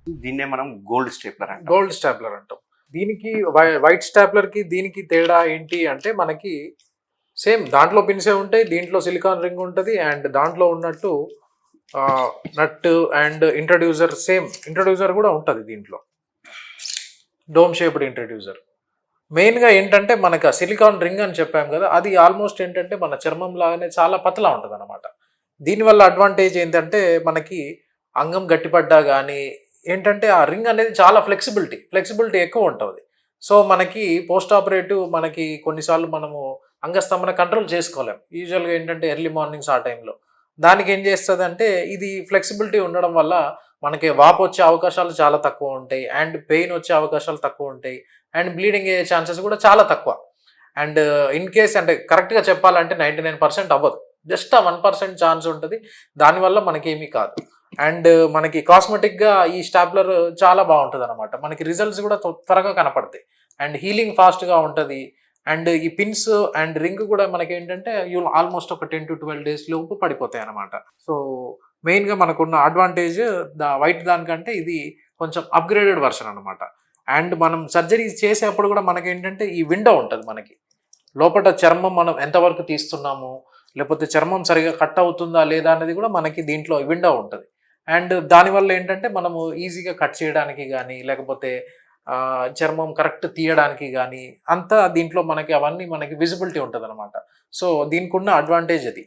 దీన్నే మనం gold stapler అంటాం. గోల్డ్ స్టాప్లర్ అంటాం. దీనికి వైట్ స్టాప్లర్‌కి దీనికి తేడా ఏంటి అంటే మనకి సేమ్ దాంట్లో పిన్సే ఉంటాయి. దీంట్లో సిలికాన్ రింగ్ ఉంటది. అండ్ దాంట్లో ఉన్నట్టు నట్ అండ్ ఇంట్రొడ్యూసర్ సేమ్ ఇంట్రొడ్యూసర్ కూడా ఉంటది దీంట్లో. Dome shaped introducer. మెయిన్‌గా ఏంటంటే మనకు ఆ సిలికాన్ రింగ్ అని చెప్పాం కదా! అది ఆల్మోస్ట్ ఏంటంటే మన చర్మం లాగానే చాలా పతలా ఉంటదనమాట. దీనివల్ల అడ్వాంటేజ్ ఏంటంటే మనకి అంగం గట్టిపడ్డా గానీ ఏంటంటే ఆ రింగ్ అనేది చాలా ఫ్లెక్సిబిలిటీ ఎక్కువ ఉంటది. సో, మనకి పోస్ట్ ఆపరేటివ్ మనకి కొన్నిసార్లు మనము అంగస్తంభన కంట్రోల్ చేసుకోలేం. యూజువల్‌గా ఏంటంటే ఎర్లీ మార్నింగ్స్ ఆ టైంలో. దానికేం చేస్తదంటే ఇది ఫ్లెక్సిబిలిటీ ఉండడం వల్ల మనకి వాపొచ్చే అవకాశాలు చాలా తక్కువుంటాయి. అండ్ పెయిన్ వచ్చే అవకాశాలు తక్కువుంటాయి. అండ్ బ్లీడింగ్ అయ్యే ఛాన్సెస్ కూడా చాలా తక్కువ. అండ్ ఇన్ కేస్ అంటే కరెక్ట్‌గా చెప్పాలంటే 99% అవ్వదు. జస్ట్ ఆ 1% ఛాన్స్ ఉంటది. దానివల్ల మనకేమీ కాదు. అండ్ మనకి కాస్మెటిక్‌గా ఈ స్టాప్లర్ చాలా బావుంటదనమాట. మనకి రిజల్ట్స్ కూడా త్వరగా కనపడతాయి. అండ్ హీలింగ్ ఫాస్ట్‌గా ఉంటది. అండ్ ఈ పిన్స్ అండ్ రింగ్ కూడా మనకేంటంటే ఆల్మోస్ట్ ఒక 10-12 డేస్ లోపు పడిపోతాయన్నమాట. సో, మెయిన్‌గా మనకున్న అడ్వాంటేజ్ వైట్ దానికంటే ఇది కొంచెం అప్‌గ్రేడెడ్ వెర్షన్ అనమాట. అండ్ మనం సర్జరీస్ చేసేప్పుడు కూడా మనకేంటంటే ఈ విండో ఉంటది మనకి. లోపట చర్మం మనం ఎంతవరకు తీస్తున్నాము, లేకపోతే చర్మం సరిగ్గా కట్ అవుతుందా లేదా అనేది కూడా మనకి దీంట్లో విండో ఉంటది. అండ్ దానివల్ల ఏంటంటే మనము ఈజీగా కట్ చేయడానికి గానీ, లేకపోతే చర్మం కరెక్ట్ తీయడానికి గానీ, అంతా దీంట్లో మనకి అవన్నీ మనకి విజిబిలిటీ ఉంటదనమాట. సో, దీనికున్న అడ్వాంటేజ్ అది.